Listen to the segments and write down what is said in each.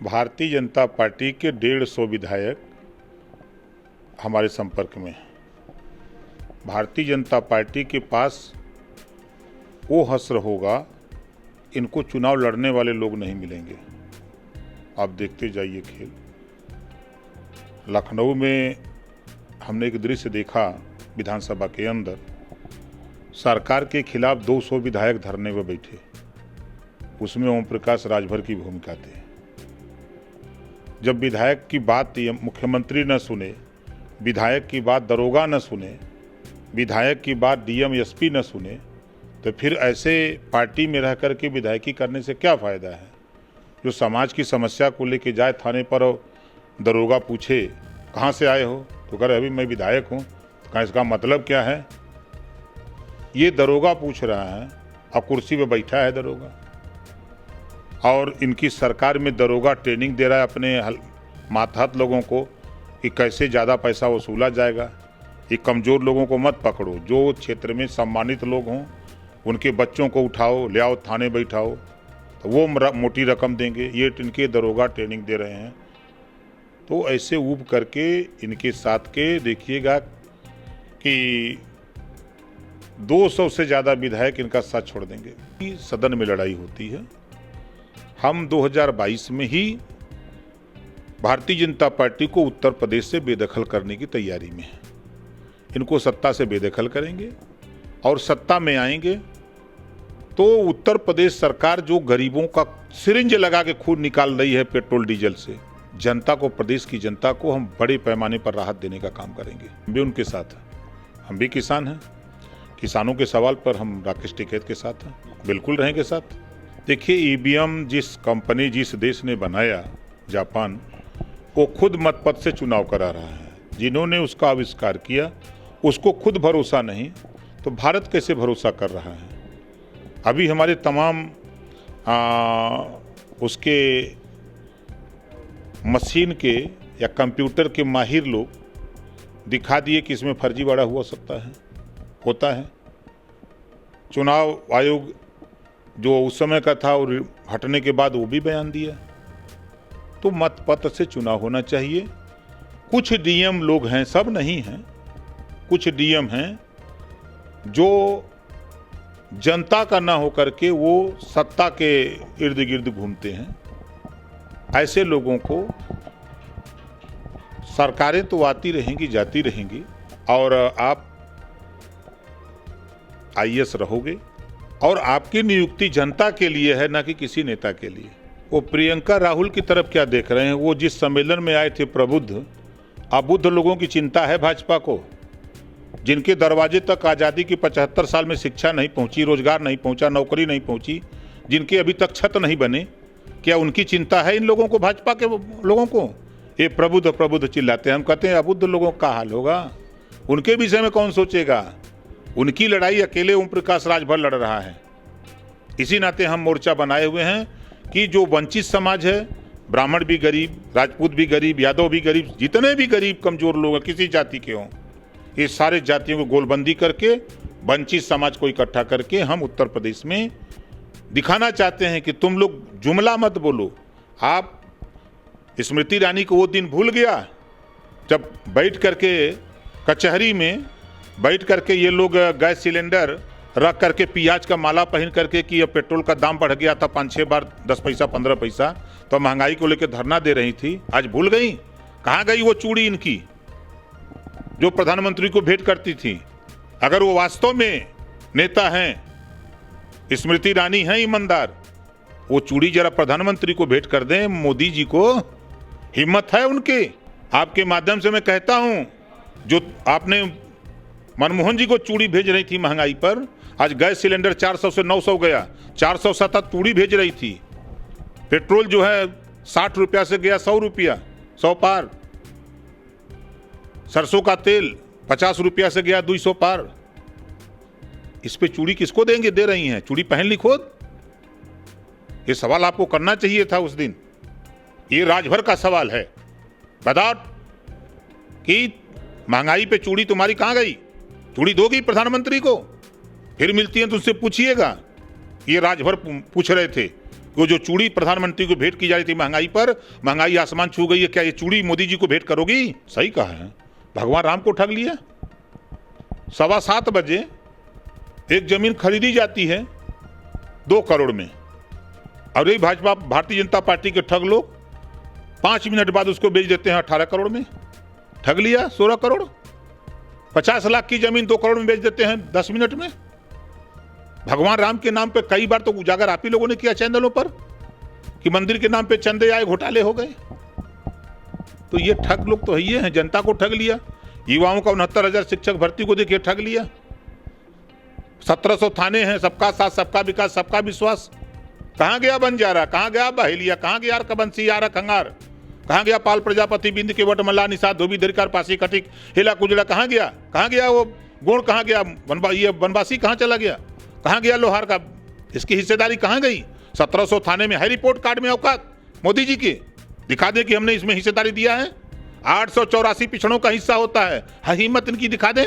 Bharatiya Janata party के 150 विधायक हमारे संपर्क में हैं। भारतीय जनता पार्टी के पास वो हश्र होगा, इनको चुनाव लड़ने वाले लोग नहीं मिलेंगे। आप देखते जाइए खेल। लखनऊ में हमने एक दृश्य देखा, विधानसभा के अंदर सरकार के खिलाफ 200 विधायक धरने में बैठे। उसमें ओम प्रकाश राजभर की भूमिका थी। जब विधायक की बात मुख्यमंत्री न सुने, विधायक की बात दरोगा न सुने, विधायक की बात डीएम एसपी न सुने, तो फिर ऐसे पार्टी में रह कर के विधायकी करने से क्या फ़ायदा है। जो समाज की समस्या को लेके जाए थाने पर और दरोगा पूछे कहाँ से आए हो, तो कह रहे अभी मैं विधायक हूँ। तो कहा इसका मतलब क्या है। ये दरोगा पूछ रहा है, अब कुर्सी पे बैठा है दरोगा, और इनकी सरकार में दरोगा ट्रेनिंग दे रहा है अपने मातहत लोगों को कि कैसे ज़्यादा पैसा वसूला जाएगा। ये कमज़ोर लोगों को मत पकड़ो, जो क्षेत्र में सम्मानित लोग हों उनके बच्चों को उठाओ, ले आओ थाने बैठाओ, तो वो मोटी रकम देंगे। ये इनके दरोगा ट्रेनिंग दे रहे हैं। तो ऐसे ऊब करके इनके साथ के देखिएगा कि 200 से ज़्यादा विधायक इनका साथ छोड़ देंगे। सदन में लड़ाई होती है। हम 2022 में ही भारतीय जनता पार्टी को उत्तर प्रदेश से बेदखल करने की तैयारी में है। इनको सत्ता से बेदखल करेंगे और सत्ता में आएंगे तो उत्तर प्रदेश सरकार जो गरीबों का सिरिंज लगा के खून निकाल रही है पेट्रोल डीजल से, जनता को, प्रदेश की जनता को हम बड़े पैमाने पर राहत देने का काम करेंगे। हम भी उनके साथ हैं। हम भी किसान हैं। किसानों के सवाल पर हम राकेश टिकैत के साथ हैं, बिल्कुल रहेंगे साथ। देखिए, ईवीएम जिस कंपनी, जिस देश ने बनाया, जापान, वो खुद मतपथ से चुनाव करा रहा है। जिन्होंने उसका आविष्कार किया उसको खुद भरोसा नहीं, तो भारत कैसे भरोसा कर रहा है। अभी हमारे तमाम उसके मशीन के या कंप्यूटर के माहिर लोग दिखा दिए कि इसमें फर्जीवाड़ा हुआ सकता है, होता है। चुनाव आयोग जो उस समय का था और हटने के बाद वो भी बयान दिया। तो मतपत्र से चुनाव होना चाहिए। कुछ डीएम लोग हैं, सब नहीं हैं, कुछ डीएम हैं जो जनता का ना होकर के वो सत्ता के इर्द गिर्द घूमते हैं। ऐसे लोगों को सरकारें तो आती रहेंगी, जाती रहेंगी, और आप आईएएस रहोगे और आपकी नियुक्ति जनता के लिए है, ना कि किसी नेता के लिए। वो प्रियंका राहुल की तरफ क्या देख रहे हैं। वो जिस सम्मेलन में आए थे प्रबुद्ध, अबुद्ध लोगों की चिंता है भाजपा को, जिनके दरवाजे तक आज़ादी की 75 साल में शिक्षा नहीं पहुंची, रोजगार नहीं पहुंचा, नौकरी नहीं पहुंची, जिनके अभी तक छत नहीं बने। क्या उनकी चिंता है इन लोगों को, भाजपा के लोगों को। ये प्रबुद्ध प्रबुद्ध चिल्लाते हैं। हम कहते हैं अबुद्ध लोगों का हाल होगा, उनके विषय में कौन सोचेगा। उनकी लड़ाई अकेले ओम प्रकाश राजभर लड़ रहा है। इसी नाते हम मोर्चा बनाए हुए हैं कि जो वंचित समाज है, ब्राह्मण भी गरीब, राजपूत भी गरीब, यादव भी गरीब, जितने भी गरीब कमजोर लोग हैं किसी जाति के हों, ये सारे जातियों को गोलबंदी करके वंचित समाज को इकट्ठा करके हम उत्तर प्रदेश में दिखाना चाहते हैं कि तुम लोग जुमला मत बोलो। आप स्मृति ईरानी को वो दिन भूल गया जब बैठ करके कचहरी में बैठ करके ये लोग गैस सिलेंडर रख करके प्याज का माला पहन करके कि अब पेट्रोल का दाम बढ़ गया था 5-6 बार, 10 पैसा 15 पैसा, तो महंगाई को लेकर धरना दे रही थी। आज भूल गई। कहाँ गई वो चूड़ी इनकी जो प्रधानमंत्री को भेंट करती थी। अगर वो वास्तव में नेता हैं, स्मृति ईरानी हैं ईमानदार, वो चूड़ी जरा प्रधानमंत्री को भेंट कर दें, मोदी जी को। हिम्मत है उनके। आपके माध्यम से मैं कहता हूं, जो आपने मनमोहन जी को चूड़ी भेज रही थी महंगाई पर, आज गैस सिलेंडर 400 से 900 गया, 407 चूड़ी भेज रही थी। पेट्रोल जो है 60 रुपया से गया 100 रुपया, 100 पार। सरसों का तेल 50 रुपया से गया 200 पार। इस पे चूड़ी किसको देंगे, दे रही हैं। चूड़ी पहन ली खुद। ये सवाल आपको करना चाहिए था उस दिन। ये राजभर का सवाल है। बताओ कि महंगाई पे चूड़ी तुम्हारी कहाँ गई। चूड़ी दोगी प्रधानमंत्री को, फिर मिलती है तो उससे पूछिएगा। ये राजभर पूछ रहे थे वो जो चूड़ी प्रधानमंत्री को भेंट की जा रही थी महंगाई पर, महंगाई आसमान छू गई है, क्या ये चूड़ी मोदी जी को भेंट करोगी? सही कहा है, भगवान राम को ठग लिया। 7:15 बजे एक जमीन खरीदी जाती है 2 करोड़ में, और यही भाजपा भारतीय जनता पार्टी के ठग लोग 5 मिनट बाद उसको बेच देते हैं 18 करोड़ में। ठग लिया 16 करोड़। 50 लाख की जमीन 2 करोड़ में बेच देते हैं 10 मिनट में। भगवान राम के नाम पे कई बार तो उजागर आप ही लोगों ने किया चैनलों पर कि मंदिर के नाम पे चंदे आए, घोटाले हो गए। तो ये ठग लोग तो ये हैं, जनता को ठग लिया। युवाओं का 69,000 शिक्षक भर्ती को देखिए ठग लिया। 1700 थाने हैं, सबका साथ, सबका विकास, सबका विश्वास। कहाँ गया बंजारा, कहाँ गया बहेलिया, कहाँ गया कबंसी, यारा खंगार, कहाँ गया पाल प्रजापति, बिंद के वट मल्ला निषाद धोबी दरकार पासी कटिक हिला कुजला, कहाँ गया वो गुण, कहाँ गया ये बनवासी, कहाँ चला गया, कहाँ गया लोहार का, इसकी हिस्सेदारी कहाँ गई? 1700 थाने में है रिपोर्ट कार्ड में औकात मोदी जी की, दिखा दे कि हमने इसमें हिस्सेदारी दिया है। 884 पिछड़ों का हिस्सा होता है, हिम्मत इनकी दिखा दे।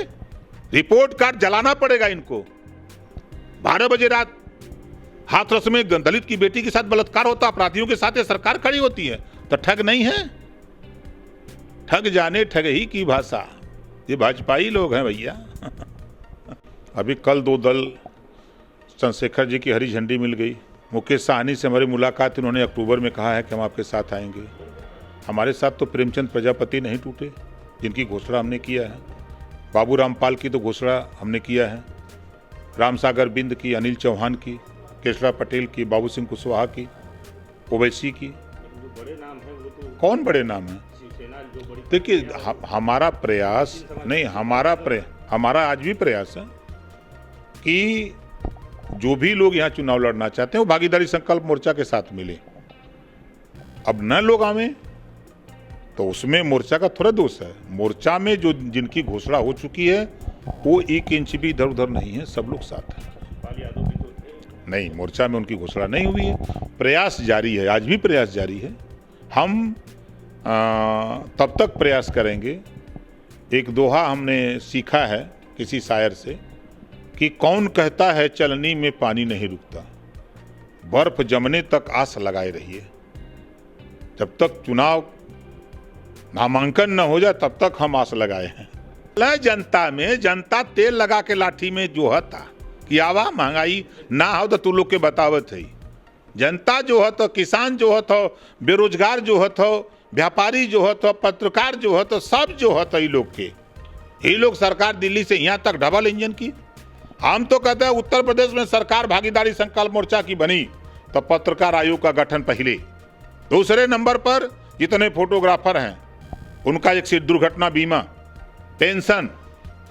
रिपोर्ट कार्ड जलाना पड़ेगा इनको। 12 बजे रात हाथरस में दलित की बेटी के साथ बलात्कार होता, अपराधियों के साथ ये सरकार खड़ी होती है, तो ठग नहीं है? ठग जाने ठग ही की भाषा, ये भाजपाई लोग हैं भैया। अभी कल 2 दल चंद्रशेखर जी की हरी झंडी मिल गई। मुकेश साहनी से हमारी मुलाकात, उन्होंने अक्टूबर में कहा है कि हम आपके साथ आएंगे। हमारे साथ तो प्रेमचंद प्रजापति नहीं टूटे, जिनकी घोषणा हमने किया है। बाबू रामपाल की तो घोषणा हमने किया है, रामसागर बिंद की, अनिल चौहान की, केशरा पटेल की, बाबू सिंह कुशवाहा की, ओवैसी की। बड़े नाम है वो तो, कौन बड़े नाम है? देखिए हमारा प्रयास नहीं, हमारा आज भी प्रयास है कि जो भी लोग यहाँ चुनाव लड़ना चाहते हैं वो भागीदारी संकल्प मोर्चा के साथ मिले। अब न लोग आवे तो उसमें मोर्चा का थोड़ा दोष है। मोर्चा में जो जिनकी घोषणा हो चुकी है वो 1 इंच भी इधर उधर नहीं है, सब लोग साथ हैं। नहीं, मोर्चा में उनकी घोषणा नहीं हुई है। प्रयास जारी है, आज भी प्रयास जारी है। हम तब तक प्रयास करेंगे। एक दोहा हमने सीखा है किसी शायर से कि कौन कहता है चलनी में पानी नहीं रुकता, बर्फ जमने तक आस लगाए रहिए। जब तक चुनाव नामांकन न हो जाए तब तक हम आस लगाए हैं। जनता में जनता तेल लगा के लाठी में जो था कि आवा महंगाई ना हो तो तू लोग के बतावत है। जनता जो है तो किसान जो है तो बेरोजगार जो है तो व्यापारी जो है तो पत्रकार जो है तो सब जो है तो ये लोग सरकार दिल्ली से यहाँ तक डबल इंजन की। हम तो कहते हैं उत्तर प्रदेश में सरकार भागीदारी संकल्प मोर्चा की बनी तो पत्रकार आयोग का गठन पहले। दूसरे नंबर पर जितने फोटोग्राफर हैं उनका एक्सीडेंट दुर्घटना बीमा, पेंशन,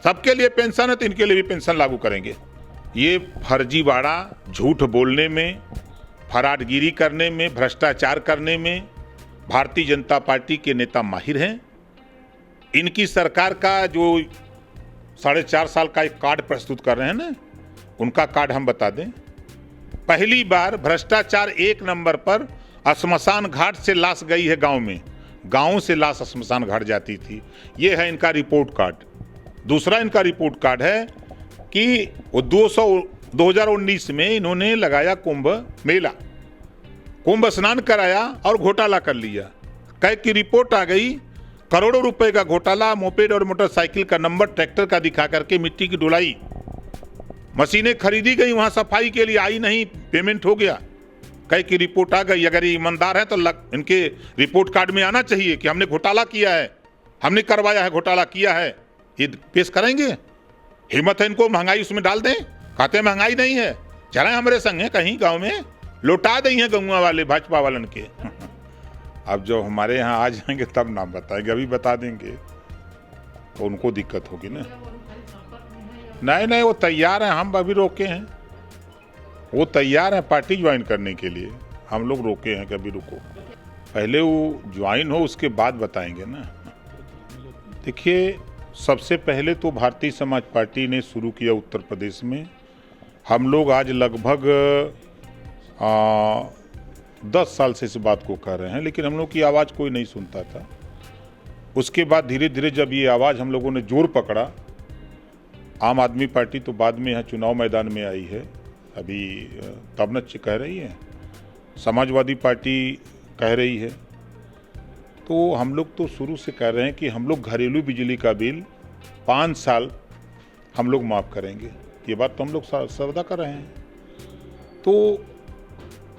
सबके लिए पेंशन है तो इनके लिए भी पेंशन लागू करेंगे। ये फर्जीवाड़ा, झूठ बोलने में, फराडगिरी करने में, भ्रष्टाचार करने में भारतीय जनता पार्टी के नेता माहिर हैं। इनकी सरकार का जो 4.5 साल का एक कार्ड प्रस्तुत कर रहे हैं ना, उनका कार्ड हम बता दें। पहली बार भ्रष्टाचार 1 नंबर पर श्मशान घाट से लाश गई है गांव में, गांव से लाश श्मशान घाट जाती थी। ये है इनका रिपोर्ट कार्ड। दूसरा इनका रिपोर्ट कार्ड है कि 2019 में इन्होंने लगाया कुंभ मेला, कुंभ स्नान कराया और घोटाला कर लिया। कई की रिपोर्ट आ गई, करोड़ों रुपए का घोटाला, मोपेड और मोटरसाइकिल का नंबर ट्रैक्टर का दिखा करके मिट्टी की ढुलाई, मशीनें खरीदी गई, वहां सफाई के लिए आई नहीं, पेमेंट हो गया। कई की रिपोर्ट आ गई। अगर ये ईमानदार है तो इनके रिपोर्ट कार्ड में आना चाहिए कि हमने घोटाला किया है, हमने करवाया है, घोटाला किया है, ये पेश करेंगे। हिम्मत है इनको महंगाई उसमें डाल दें, कहते महंगाई नहीं है, चलें हमारे संग है कहीं गांव में लौटा दें हैं गंगुआ वाले भाजपा वालन के। अब जो हमारे यहाँ आ जाएंगे तब नाम बताएंगे, अभी बता देंगे तो उनको दिक्कत होगी ना। नहीं, वो तैयार हैं, हम अभी रोके हैं। वो तैयार हैं पार्टी ज्वाइन करने के लिए, हम लोग रोके हैं कि अभी रुको, पहले वो ज्वाइन हो उसके बाद बताएंगे ना। देखिए, सबसे पहले तो भारतीय समाज पार्टी ने शुरू किया उत्तर प्रदेश में। हम लोग आज लगभग 10 साल से इस बात को कर रहे हैं, लेकिन हम लोग की आवाज़ कोई नहीं सुनता था। उसके बाद धीरे धीरे जब ये आवाज़ हम लोगों ने जोर पकड़ा, आम आदमी पार्टी तो बाद में यहाँ चुनाव मैदान में आई है, अभी तब न कह रही है, समाजवादी पार्टी कह रही है। तो हम लोग तो शुरू से कह रहे हैं कि हम लोग घरेलू बिजली का बिल 5 साल हम लोग माफ़ करेंगे। ये बात तो हम लोग सर्वदा कर रहे हैं। तो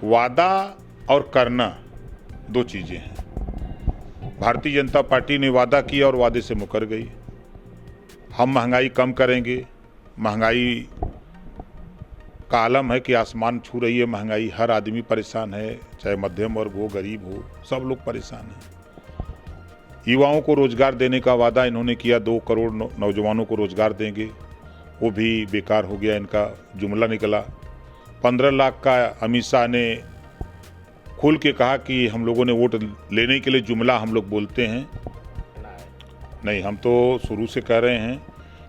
वादा और करना दो चीज़ें हैं। भारतीय जनता पार्टी ने वादा किया और वादे से मुकर गई। हम महंगाई कम करेंगे। महंगाई का आलम है कि आसमान छू रही है महंगाई। हर आदमी परेशान है, चाहे मध्यम वर्ग हो, गरीब हो, सब लोग परेशान हैं। युवाओं को रोजगार देने का वादा इन्होंने किया, 2 करोड़ नौजवानों को रोजगार देंगे, वो भी बेकार हो गया। इनका जुमला निकला। 15 लाख का अमित शाह ने खुल के कहा कि हम लोगों ने वोट लेने के लिए जुमला हम लोग बोलते हैं। नहीं, हम तो शुरू से कह रहे हैं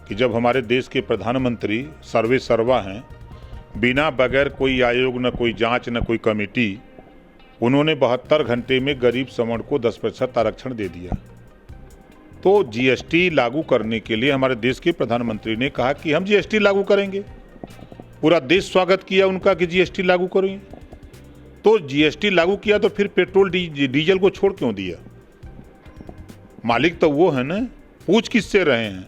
कि जब हमारे देश के प्रधानमंत्री सर्वे सर्वा हैं, बिना बगैर कोई आयोग, न कोई जांच, न कोई कमेटी, उन्होंने 72 घंटे में गरीब सवर्ण को 10% आरक्षण दे दिया। तो जीएसटी लागू करने के लिए हमारे देश के प्रधानमंत्री ने कहा कि हम जीएसटी लागू करेंगे। पूरा देश स्वागत किया उनका कि जीएसटी लागू करेंगे। तो जीएसटी लागू किया तो फिर पेट्रोल डीजल को छोड़ क्यों दिया? मालिक तो वो है ना, पूछ किससे रहे हैं?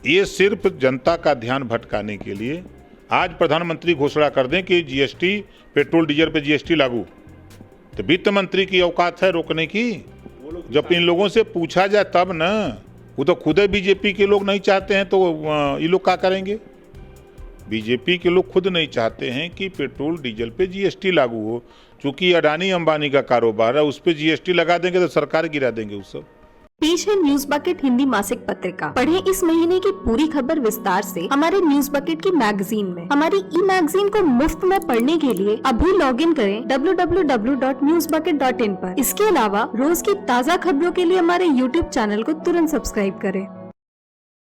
ये सिर्फ जनता का ध्यान भटकाने के लिए आज प्रधानमंत्री घोषणा कर दें कि जीएसटी, पेट्रोल डीजल पे जीएसटी लागू, तो वित्त मंत्री की औकात है रोकने की? जब इन लोगों से पूछा जाए तब ना। वो तो खुद बीजेपी के लोग नहीं चाहते हैं, तो ये लोग क्या करेंगे? बीजेपी के लोग खुद नहीं चाहते हैं कि पेट्रोल डीजल पे जीएसटी लागू हो। चूंकि अडानी अंबानी का कारोबार है, उस पर जीएसटी लगा देंगे तो सरकार गिरा देंगे वो सब। पेश है न्यूज बकेट हिंदी मासिक पत्रिका। पढ़ें इस महीने की पूरी खबर विस्तार से हमारे न्यूज बकेट की मैगजीन में। हमारी ई मैगजीन को मुफ्त में पढ़ने के लिए अभी लॉगिन करें www.newsbucket.in पर। इसके अलावा रोज की ताज़ा खबरों के लिए हमारे YouTube चैनल को तुरंत सब्सक्राइब करें।